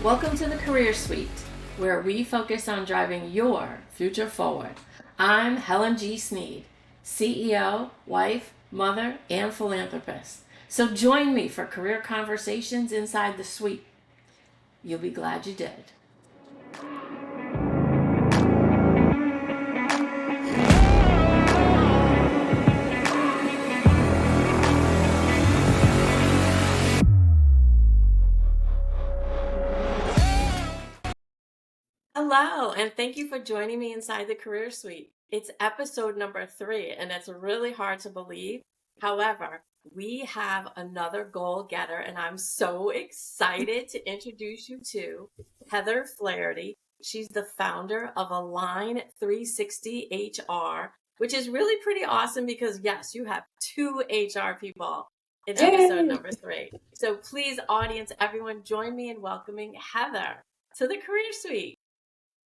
Welcome to the Career Suite, where we focus on driving your future forward. I'm Helen G. Sneed, CEO, wife, mother, and philanthropist. So join me for career conversations inside the suite. You'll be glad you did. Hello, and thank you for joining me inside the Career Suite. It's episode number 3, and it's really hard to believe. However, we have another goal getter, and I'm so excited to introduce you to Heather Flaherty. She's the founder of Align 360 HR, which is really pretty awesome because, yes, you have 2 HR people in episode number 3. So please, audience, everyone, join me in welcoming Heather to the Career Suite.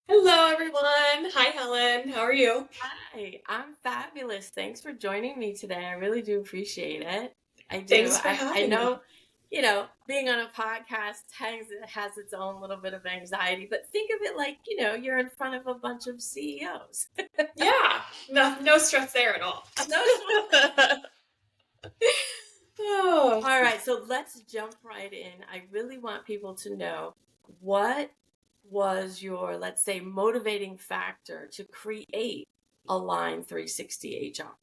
Hello, everyone. Hi, Helen. How are you? Hi, I'm fabulous. Thanks for joining me today. I really do appreciate it. I do. Thanks for I having me. know, being on a podcast has its own little bit of anxiety, but think of it like, you're in front of a bunch of CEOs. Yeah, no stress there at all. No. Oh. All right, so let's jump right in. I really want people to know what was your, let's say, motivating factor to create Align 360 HR?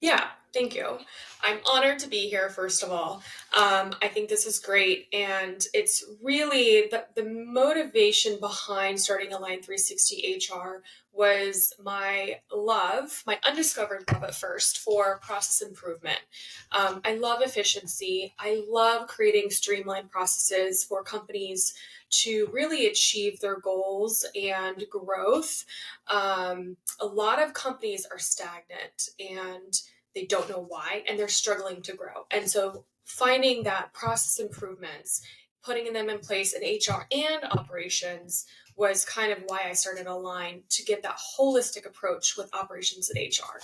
Yeah, thank you. I'm honored to be here, first of all. I think this is great. And it's really the motivation behind starting Align 360 HR was my love, my undiscovered love at first for process improvement. I love efficiency. I love creating streamlined processes for companies to really achieve their goals and growth. A lot of companies are stagnant and they don't know why, and they're struggling to grow. And so finding that process improvements, putting them in place in HR and operations was kind of why I started Align, to get that holistic approach with operations and HR.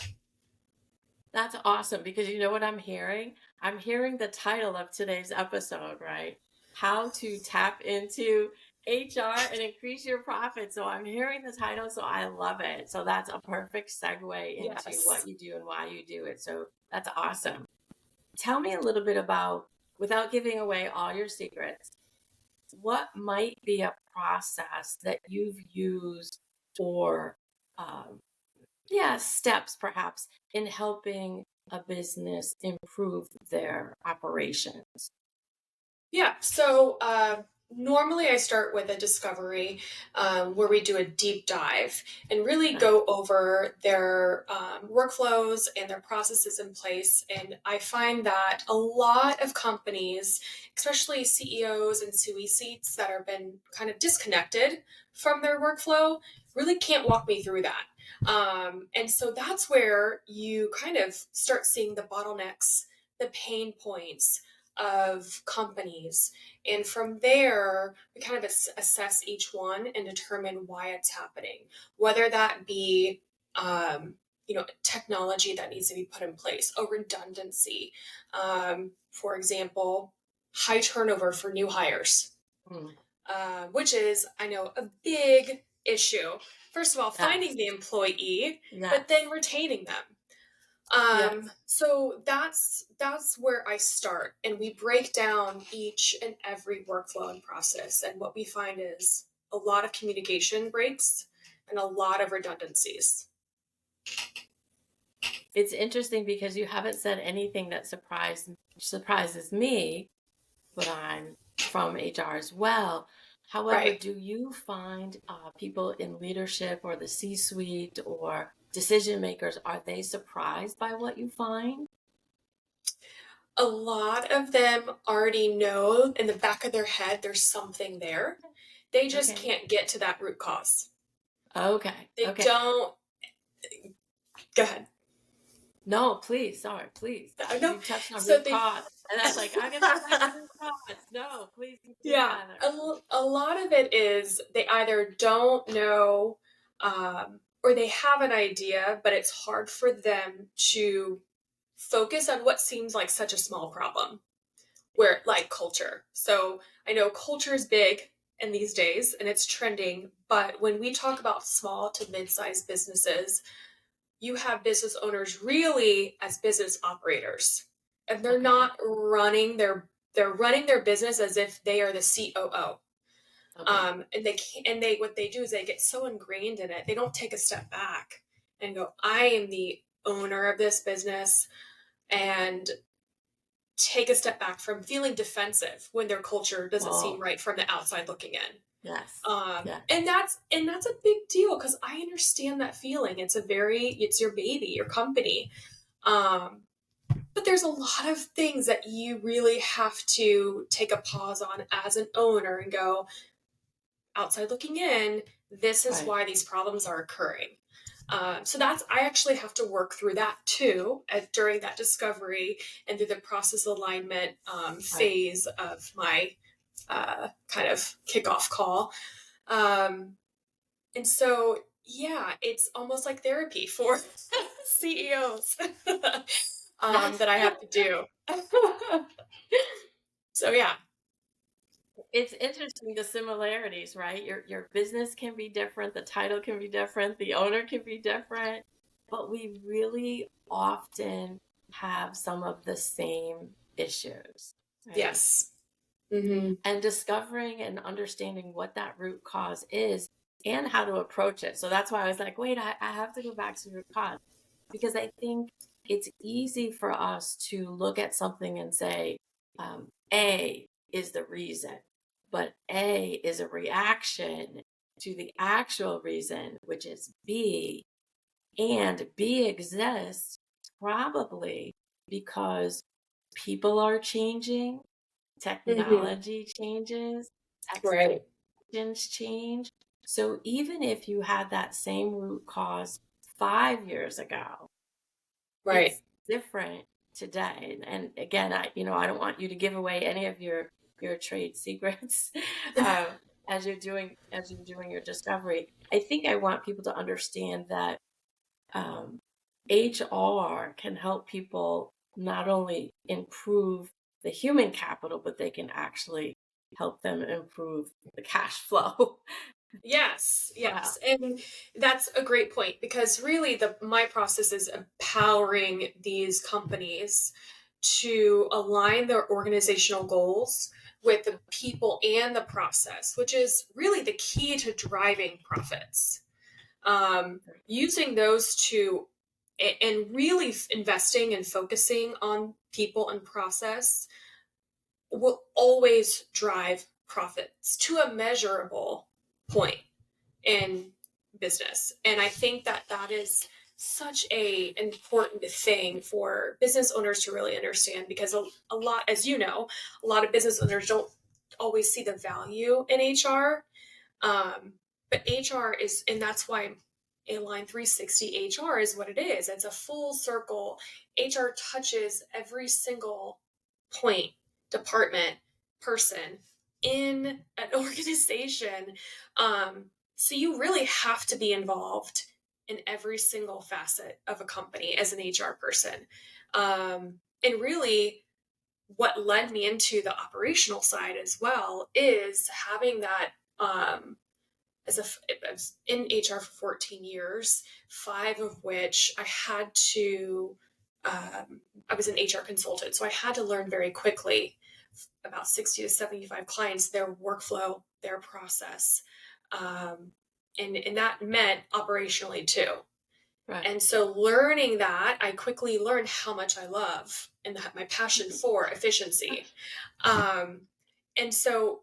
That's awesome because you know what I'm hearing? I'm hearing the title of today's episode, right? How to tap into HR and increase your profit. So I'm hearing the title, so I love it. So that's a perfect segue into Yes. what you do and why you do it. So that's awesome. Tell me a little bit about, without giving away all your secrets, what might be a process that you've used or steps perhaps in helping a business improve their operations? Yeah. So normally I start with a discovery where we do a deep dive and really go over their workflows and their processes in place. And I find that a lot of companies, especially CEOs and SUE seats that have been kind of disconnected from their workflow, really can't walk me through that. And so that's where you kind of start seeing the bottlenecks, the pain points of companies. And from there, we kind of assess each one and determine why it's happening, whether that be, technology that needs to be put in place, a redundancy. For example, high turnover for new hires, Mm. which is, I know, a big issue. First of all, finding Yes. the employee, Yes. but then retaining them. Yes. So that's where I start, and we break down each and every workflow and process. And what we find is a lot of communication breaks and a lot of redundancies. It's interesting because you haven't said anything that surprises me, but I'm from HR as well. However, Right. do you find people in leadership or the C-suite or decision makers, are they surprised by what you find? A lot of them already know in the back of their head there's something there. They just Okay. can't get to that root cause. Okay. They Okay. don't. Go ahead. No, please. Sorry, please. No. You touched on So root they. cause. And that's like, I'm going to go back to root cause. No, please continue, Yeah, Heather. a lot of it is they either don't know, or they have an idea, but it's hard for them to focus on what seems like such a small problem, where like culture. So I know culture is big. in these days and it's trending. But when we talk about small to mid-sized businesses, you have business owners really as business operators. And they're Okay. not running they're running their business as if they are the COO. Okay. And they can't, and they what they do is they get so ingrained in it, they don't take a step back and go, I am the owner of this business, and take a step back from feeling defensive when their culture doesn't seem Oh, right from the outside looking in. yes. Yeah. And that's a big deal because I understand that feeling. It's your baby, your company. Um, but there's a lot of things that you really have to take a pause on as an owner and go, outside looking in, this is Right. why these problems are occurring. So I actually have to work through that too during that discovery and through the process alignment Right. phase of my kind of kickoff call. Um, and so, yeah, it's almost like therapy for CEOs That's that I have to do. So, yeah. it's interesting the similarities, right? Your business can be different, the title can be different, the owner can be different, but we really often have some of the same issues, right? Yes. Hmm. And discovering and understanding what that root cause is and how to approach it. So that's why I was like, wait, I have to go back to root cause because I think it's easy for us to look at something and say, A is the reason, but A is a reaction to the actual reason, which is B. And B exists probably because people are changing, Hmm. technology changes, Right. expectations change. So even if you had that same root cause 5 years ago, Right. it's different today. And again, I don't want you to give away any of your trade secrets um, as you're doing your discovery. I think I want people to understand that um, HR can help people not only improve the human capital, but they can actually help them improve the cash flow. Yes, Wow. yes. And that's a great point because really the my process is empowering these companies to align their organizational goals with the people and the process, which is really the key to driving profits. Using those two and really investing and focusing on people and process will always drive profits to a measurable point in business. And I think that that is such a important thing for business owners to really understand because a lot, as you know, a lot of business owners don't always see the value in HR. um, but HR is, and that's why a line 360 HR is what it is. It's a full circle. HR touches every single point, department, person in an organization. So you really have to be involved in every single facet of a company as an HR person. And really, what led me into the operational side as well is having that I was in HR for 14 years, 5 of which I was an HR consultant. So I had to learn very quickly about 60 to 75 clients, their workflow, their process. Um, and that meant operationally too. Right. And so learning that, I quickly learned how much I love and my passion for efficiency. Um, and so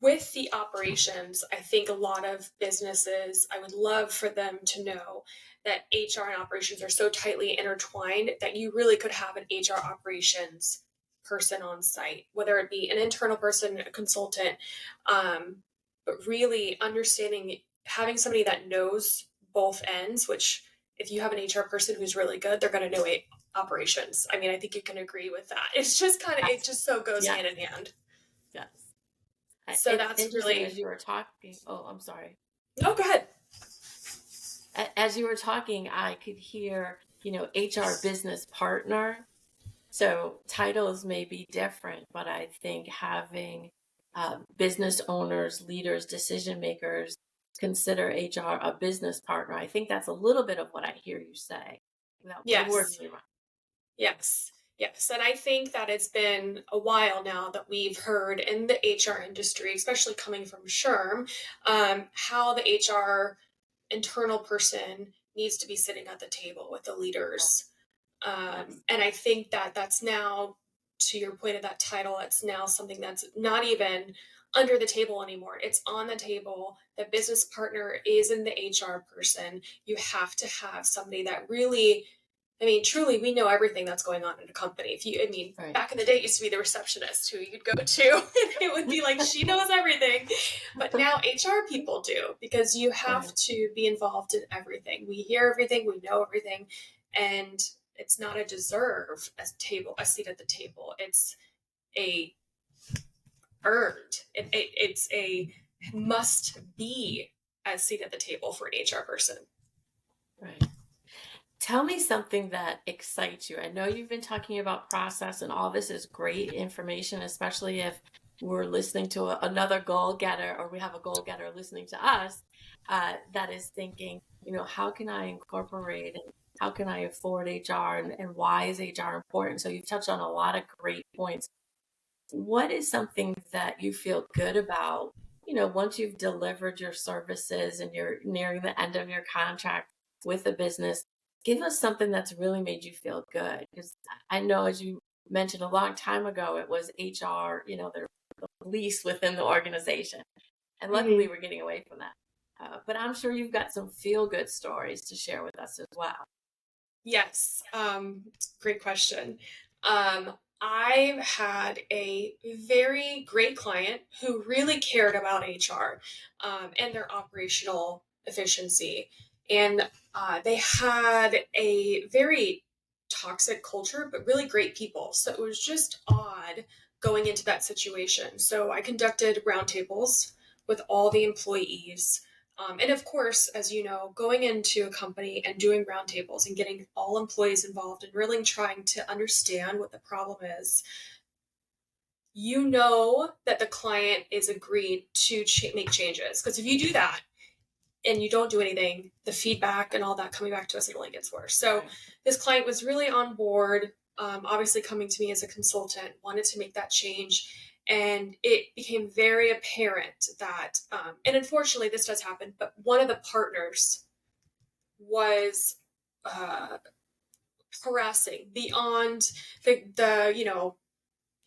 with the operations, I think a lot of businesses, I would love for them to know that HR and operations are so tightly intertwined that you really could have an HR operations person on site, whether it be an internal person, a consultant, but really understanding having somebody that knows both ends, which if you have an HR person who's really good, they're going to know operations. I mean, I think you can agree with that. It's just it Yes. just so goes Yes. hand in hand. Yes. So It's that's interesting really, as you were talking. Oh, I'm sorry. no, go ahead. As you were talking, I could hear, HR business partner. So titles may be different, but I think having business owners, leaders, decision makers consider HR a business partner. I think that's a little bit of what I hear you say without putting words Yes. in your mouth. Yes. Yes. And I think that it's been a while now that we've heard in the HR industry, especially coming from SHRM, how the HR internal person needs to be sitting at the table with the leaders. Yes. And I think that that's now, to your point of that title, it's now something that's not even under the table anymore. It's on the table. The business partner is in the HR person. You have to have somebody that really, I mean, truly, we know everything that's going on in a company. If you, I mean, Right. back in the day, it used to be the receptionist who you'd go to, and it would be like, she knows everything. But now HR people do, because you have Right. to be involved in everything. We hear everything, we know everything. And it's not a deserve a seat at the table. It's a earned. It's a must be a seat at the table for an HR person. Right. Tell me something that excites you. I know you've been talking about process, and all this is great information, especially if we're listening to another goal getter or we have a goal getter listening to us that is thinking, how can I incorporate and how can I afford HR and why is HR important? So you've touched on a lot of great points. What is something that you feel good about, once you've delivered your services and you're nearing the end of your contract with a business? Give us something that's really made you feel good. Because I know, as you mentioned a long time ago, it was HR, their least within the organization. And luckily, Mm-hmm. we're getting away from that. But I'm sure you've got some feel good stories to share with us as well. Yes, great question. I've had a very great client who really cared about HR and their operational efficiency. And they had a very toxic culture, but really great people. So it was just odd going into that situation. So I conducted roundtables with all the employees, and of course, as you know, going into a company and doing roundtables and getting all employees involved and really trying to understand what the problem is, you know that the client is agreed to make changes. Because if you do that and you don't do anything, the feedback and all that coming back to us, it only gets worse. So Right. this client was really on board, obviously coming to me as a consultant, wanted to make that change. And it became very apparent that, and unfortunately this does happen, but one of the partners was uh, harassing beyond the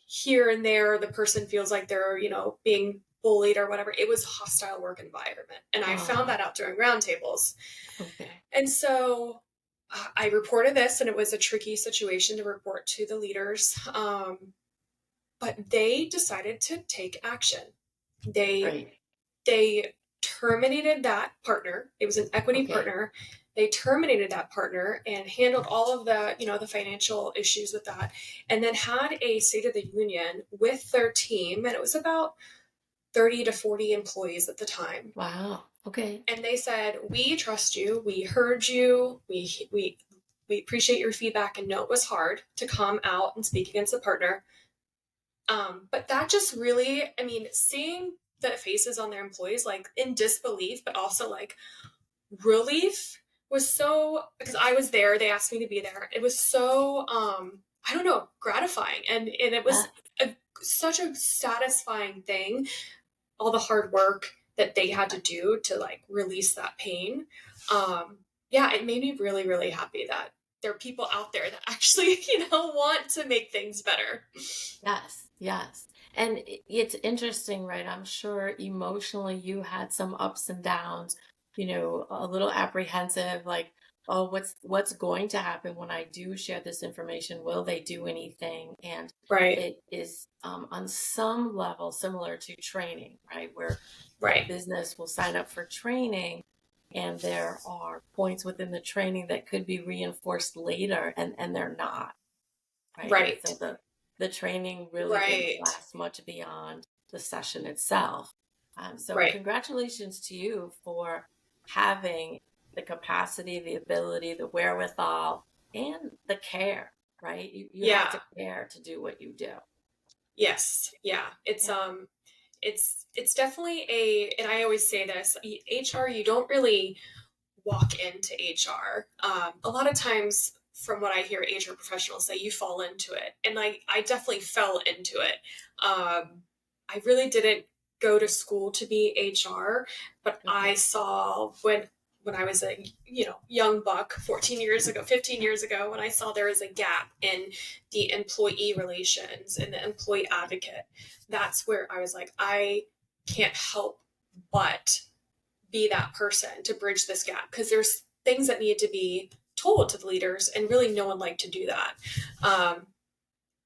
here and there, the person feels like they're, being bullied or whatever. It was a hostile work environment. And I found Oh, that out during roundtables. okay. And so I reported this, and it was a tricky situation to report to the leaders. But they decided to take action. They Right. they terminated that partner. It was an equity Okay. partner. They terminated that partner and handled all of the financial issues with that, and then had a State of the Union with their team, and it was about 30 to 40 employees at the time. Wow. Okay. And they said, "We trust you. We heard you. We appreciate your feedback and know it was hard to come out and speak against the partner." But that just really, I mean, seeing the faces on their employees, like in disbelief, but also like relief, was so, because I was there, they asked me to be there. It was so, I don't know, gratifying. And it was Yeah. such a satisfying thing, all the hard work that they had to do to like release that pain. Yeah, it made me really, really happy that there are people out there that actually, want to make things better. Yes, yes. And it's interesting, right? I'm sure emotionally you had some ups and downs, a little apprehensive, like, oh, what's going to happen when I do share this information? Will they do anything? And Right, it is on some level similar to training, right? Where a right, business will sign up for training and there are points within the training that could be reinforced later and they're not. Right. And so right, the training really didn't right, last much beyond the session itself. So right. congratulations to you for having the capacity, the ability, the wherewithal, and the care, right? You have Yeah. to care to do what you do. Yes. Yeah. It's Yeah. it's definitely and I always say this, HR, you don't really walk into HR. A lot of times, from what I hear HR professionals say, you fall into it. And I definitely fell into it. I really didn't go to school to be HR, but I Okay. saw when I was a young buck 14 years ago, 15 years ago, when I saw there was a gap in the employee relations and the employee advocate, that's where I was like, I can't help but be that person to bridge this gap, because there's things that need to be told to the leaders, and really no one liked to do that.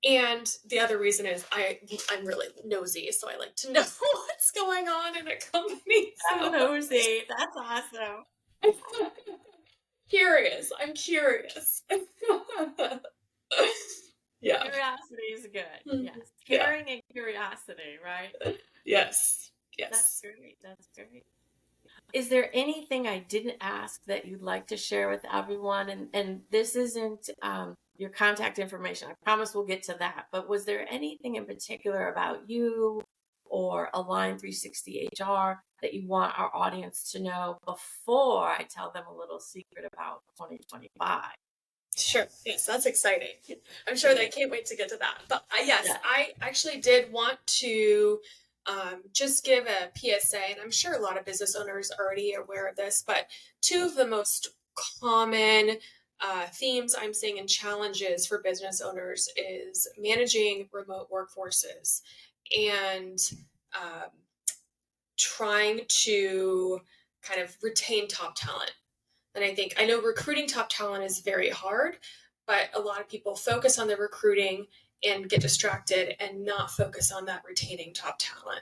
And the other reason is I'm really nosy, so I like to know what's going on in a company. I'm So nosy. That's awesome. curious. I'm curious. Yeah. Curiosity is good. Yes. Yeah. Caring and curiosity, right? Yes. That's Yes. great. That's great. Is there anything I didn't ask that you'd like to share with everyone? And this isn't your contact information. I promise we'll get to that. But was there anything in particular about you or Align 360 HR that you want our audience to know before I tell them a little secret about 2025? Sure. Yes, that's exciting. I'm sure It they is. can't wait to get to that. But yes, Yeah. I actually did want to just give a PSA, and I'm sure a lot of business owners are already aware of this, but two of the most common themes I'm seeing and challenges for business owners is managing remote workforces and um, trying to kind of retain top talent. And I know recruiting top talent is very hard, but a lot of people focus on the recruiting and get distracted and not focus on that retaining top talent.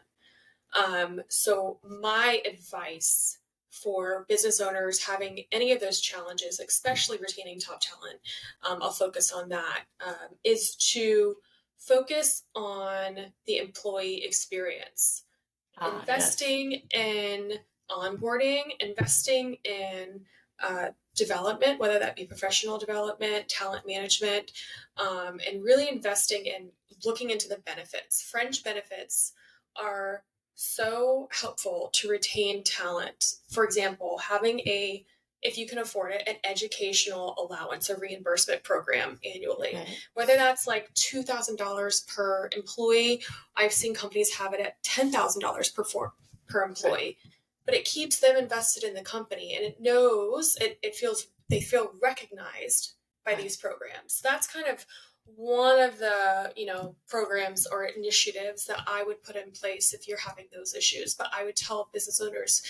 So my advice for business owners having any of those challenges, especially retaining top talent, I'll focus on that, is to focus on the employee experience, Yes. investing in onboarding, investing in development, whether that be professional development, talent management, and really investing in looking into the benefits. Fringe benefits are so helpful to retain talent. For example, having if you can afford it, an educational allowance, a reimbursement program annually, Okay. whether that's like $2,000 per employee. I've seen companies have it at $10,000 per Right. employee, but it keeps them invested in the company, and it knows it feels they feel recognized by Right. these programs. That's kind of one of the programs or initiatives that I would put in place if you're having those issues. But I would tell business owners,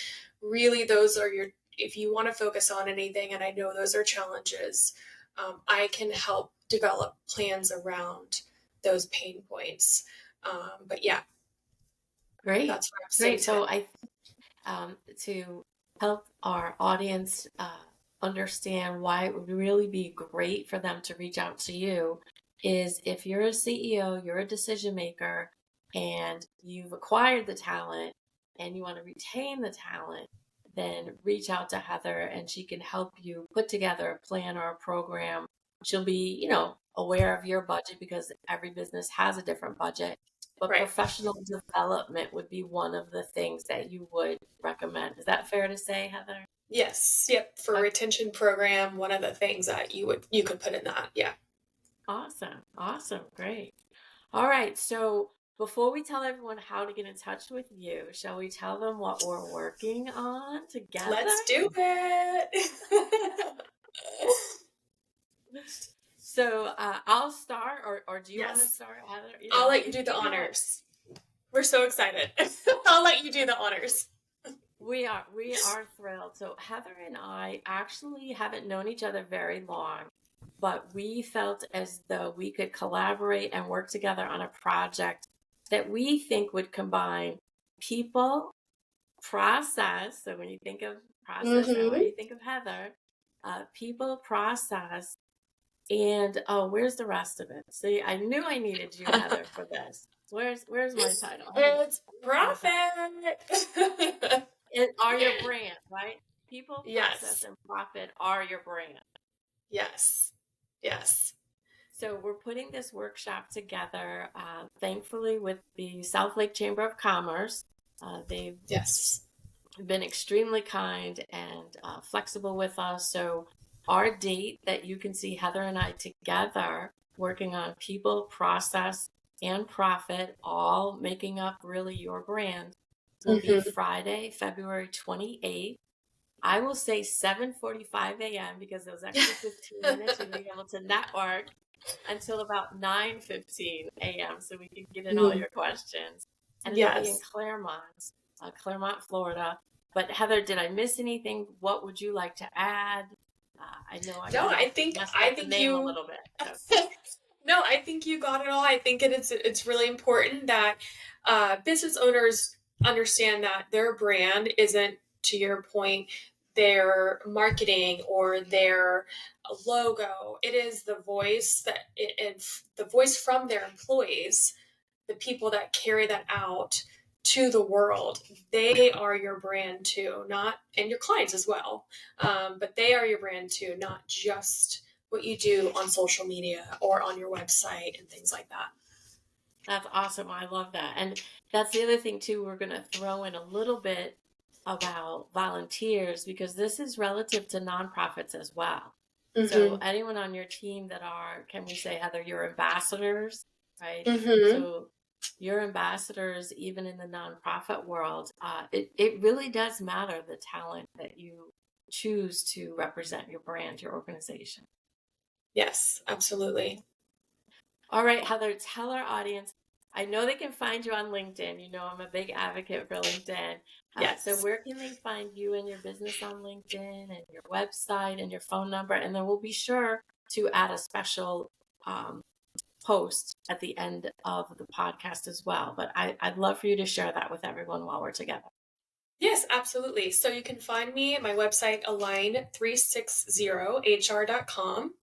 really, those are your if you want to focus on anything, and I know those are challenges, I can help develop plans around those pain points. But yeah, Great. that's what I'm saying Great. today. So to help our audience understand why it would really be great for them to reach out to you is if you're a CEO, you're a decision maker, and you've acquired the talent and you want to retain the talent, then reach out to Heather and she can help you put together a plan or a program. She'll be, aware of your budget because every business has a different budget, but Right. professional development would be one of the things that you would recommend. Is that fair to say, Heather? Yes. Yep. For Okay. retention program, one of the things that you could put in that. Yeah. Awesome. Awesome. Great. All right. So before we tell everyone how to get in touch with you, shall we tell them what we're working on together? Let's do it. So I'll start, or do you want to Yes. start, Heather? I'll let you do the You go ahead. honors. We're so excited. I'll let you do the honors. We are thrilled. So Heather and I actually haven't known each other very long, but we felt as though we could collaborate and work together on a project that we think would combine people, process. So when you think of process, I want Mm-hmm. you to think of Heather. People, process, and oh, where's the rest of it? See, I knew I needed you, Heather, for this. Where's my title? It's Where's my title? profit. It are your brand, right? People, process, Yes. and profit are your brand. Yes. Yes. So we're putting this workshop together, thankfully, with the South Lake Chamber of Commerce. They've Yes. been extremely kind and flexible with us. So our date that you can see Heather and I together working on people, process, and profit, all making up really your brand, will be Mm-hmm. Friday, February 28th. I will say 7:45 a.m. because those extra 15 minutes you'll be able to network until about 9:15 a.m. so we can get in all Mm. your questions. And it'll be in Yes. Claremont, Florida. But Heather, did I miss anything? What would you like to add? I know I No, might have I think messed I up the think name a you little bit. So. No, I think you got it all. I think it's really important that business owners understand that their brand isn't, to your point, their marketing or their logo. It is the voice the voice from their employees, the people that carry that out to the world. They are your brand too, not and your clients as well. But they are your brand too, not just what you do on social media or on your website and things like that. That's awesome. I love that. And that's the other thing too, we're going to throw in a little bit about volunteers because this is relative to nonprofits as well. So Mm-hmm. anyone on your team that are, can we say, Heather, your ambassadors, right? Mm-hmm. So your ambassadors, even in the nonprofit world, it really does matter the talent that you choose to represent your brand, your organization. Yes, absolutely. All right, Heather, tell our audience. I know they can find you on LinkedIn. You know, I'm a big advocate for LinkedIn. So, Yes. where can they find you and your business on LinkedIn and your website and your phone number? And then we'll be sure to add a special um, post at the end of the podcast as well. But I'd love for you to share that with everyone while we're together. Yes, absolutely. So you can find me at my website, align360hr.com.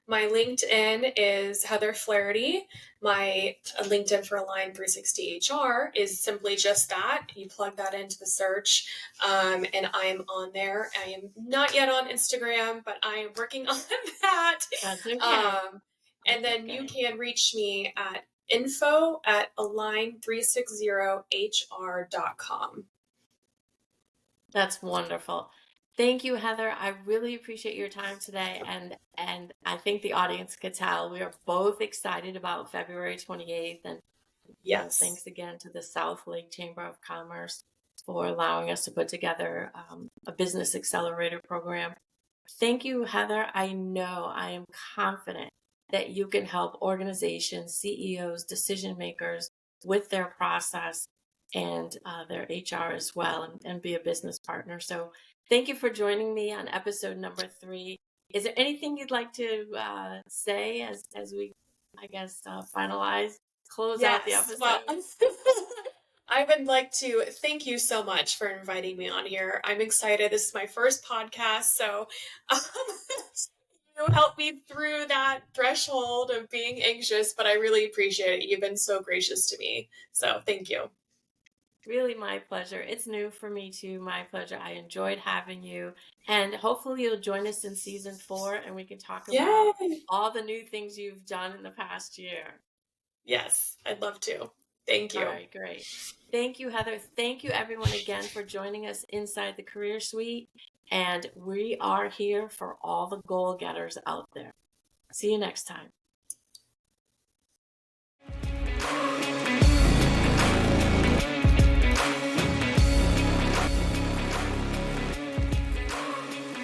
My LinkedIn is Heather Flaherty. My LinkedIn for Align 360 HR is simply just that. You plug that into the search, and I'm on there. I am not yet on Instagram, but I am working on that. That's okay. Um, and That's then you okay. can reach me at info@align360hr.com. That's wonderful. Thank you, Heather. I really appreciate your time today, and I think the audience could tell we are both excited about February 28th. And Yes. thanks again to the South Lake Chamber of Commerce for allowing us to put together a business accelerator program. Thank you, Heather. I know I am confident that you can help organizations, CEOs, decision makers with their process and their HR as well, and be a business partner. So, thank you for joining me on episode number 3. Is there anything you'd like to say as we, I guess, finalize, close out the Yes. Well, episode? I would like to thank you so much for inviting me on here. I'm excited. This is my first podcast, so um, you helped me through that threshold of being anxious, but I really appreciate it. You've been so gracious to me. So thank you. Really, my pleasure. It's new for me too. My pleasure. I enjoyed having you. And hopefully, you'll join us in season 4 and we can talk about Yay! all the new things you've done in the past year. Yes, I'd love to. Thank All you. right, great. Thank you, Heather. Thank you, everyone, again for joining us inside the Career Suite. And we are here for all the goal getters out there. See you next time.